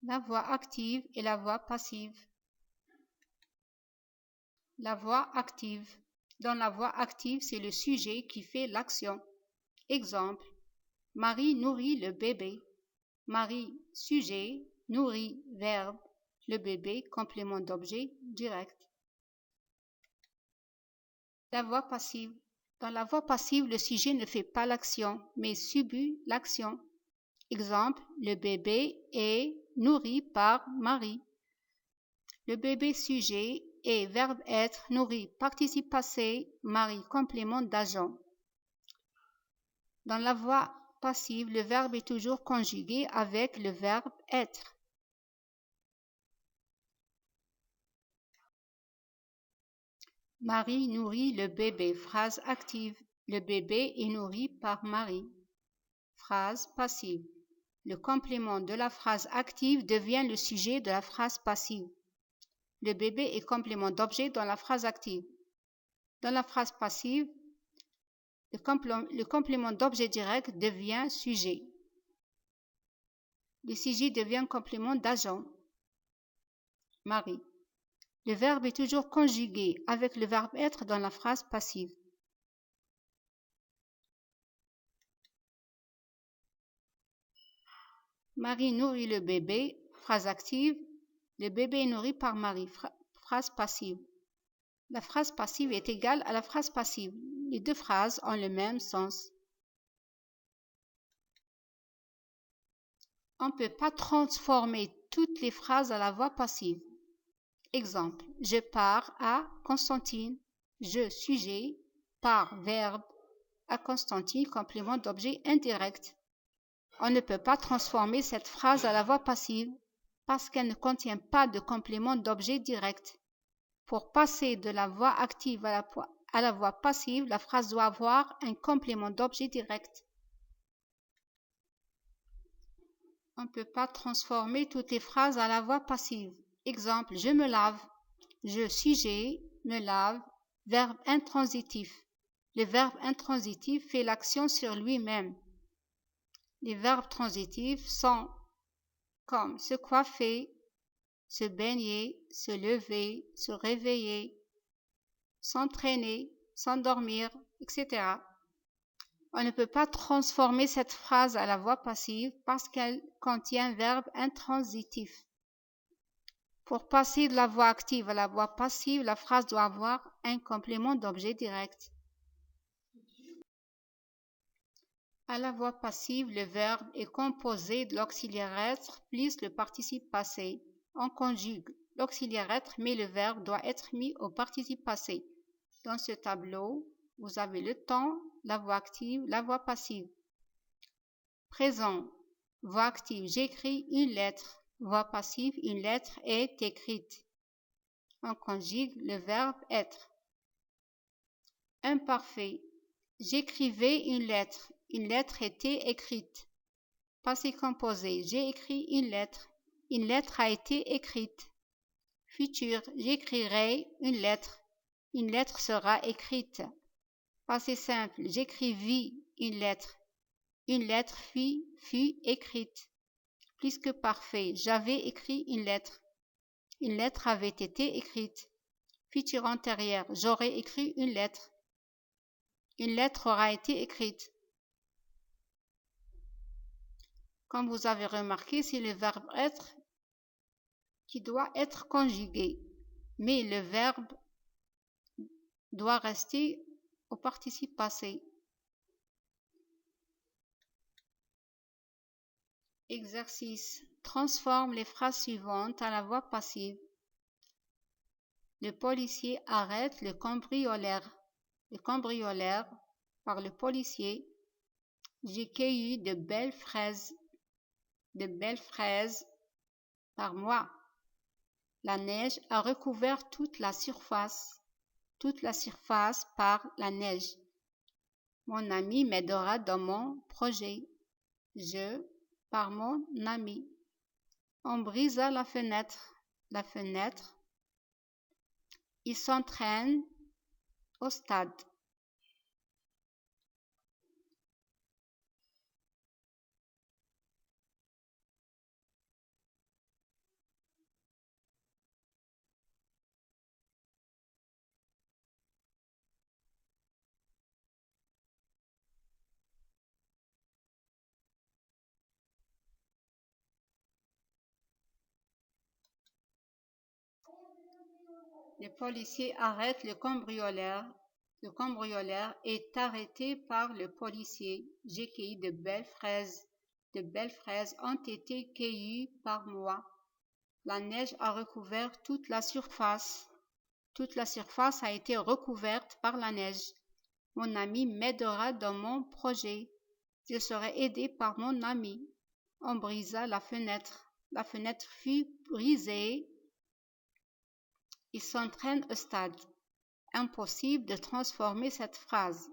La voix active et la voix passive. La voix active. Dans la voix active, c'est le sujet qui fait l'action. Exemple, Marie nourrit le bébé. Marie, sujet, nourrit, verbe, le bébé, complément d'objet direct. La voix passive. Dans la voix passive, le sujet ne fait pas l'action, mais subit l'action. Exemple, le bébé est nourri par Marie. Le bébé sujet et verbe être nourri participe passé, Marie complément d'agent. Dans la voix passive, le verbe est toujours conjugué avec le verbe être. Marie nourrit le bébé. Phrase active. Le bébé est nourri par Marie. Phrase passive. Le complément de la phrase active devient le sujet de la phrase passive. Le bébé est complément d'objet dans la phrase active. Dans la phrase passive, le complément d'objet direct devient sujet. Le sujet devient complément d'agent. Marie. Le verbe est toujours conjugué avec le verbe être dans la phrase passive. Marie nourrit le bébé. Phrase active. Le bébé est nourri par Marie. Phrase passive. La phrase passive est égale à la phrase passive. Les deux phrases ont le même sens. On ne peut pas transformer toutes les phrases à la voix passive. Exemple, je pars à Constantine. Je, sujet, pars, verbe, à Constantine, complément d'objet indirect. On ne peut pas transformer cette phrase à la voix passive parce qu'elle ne contient pas de complément d'objet direct. Pour passer de la voix active à la voix passive, la phrase doit avoir un complément d'objet direct. On ne peut pas transformer toutes les phrases à la voix passive. Exemple, je me lave. Je, sujet, me lave, verbe intransitif. Le verbe intransitif fait l'action sur lui-même. Les verbes transitifs sont comme se coiffer, se baigner, se lever, se réveiller, s'entraîner, s'endormir, etc. On ne peut pas transformer cette phrase à la voix passive parce qu'elle contient un verbe intransitif. Pour passer de la voix active à la voix passive, la phrase doit avoir un complément d'objet direct. À la voix passive, le verbe est composé de l'auxiliaire être plus le participe passé. On conjugue l'auxiliaire être, mais le verbe doit être mis au participe passé. Dans ce tableau, vous avez le temps, la voix active, la voix passive. Présent, voix active, j'écris une lettre. Voix passive, une lettre est écrite. On conjugue le verbe être. Imparfait, j'écrivais une lettre. Une lettre était écrite. Passé composé, j'ai écrit une lettre. Une lettre a été écrite. Futur, j'écrirai une lettre. Une lettre sera écrite. Passé simple, j'écrivis une lettre. Une lettre fut écrite. Plus que parfait, j'avais écrit une lettre. Une lettre avait été écrite. Futur antérieur, j'aurais écrit une lettre. Une lettre aura été écrite. Comme vous avez remarqué, c'est le verbe être qui doit être conjugué, mais le verbe doit rester au participe passé. Exercice. Transforme les phrases suivantes à la voix passive. Le policier arrête le cambrioleur. Le cambrioleur par le policier. J'ai cueilli de belles fraises. De belles fraises par moi. La neige a recouvert toute la surface par la neige. Mon ami m'aidera dans mon projet. Je, par mon ami. On brisa la fenêtre. La fenêtre. Il s'entraîne au stade. Les policiers arrêtent le cambrioleur. Le cambrioleur est arrêté par le policier. J'ai cueilli de belles fraises. De belles fraises ont été cueillies par moi. La neige a recouvert toute la surface. Toute la surface a été recouverte par la neige. Mon ami m'aidera dans mon projet. Je serai aidé par mon ami. On brisa la fenêtre. La fenêtre fut brisée. Il s'entraîne au stade. Impossible de transformer cette phrase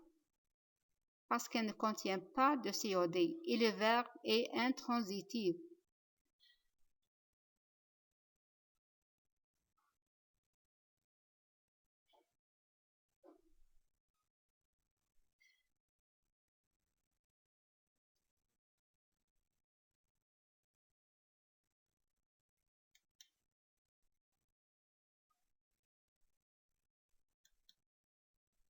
parce qu'elle ne contient pas de COD et le verbe est intransitif.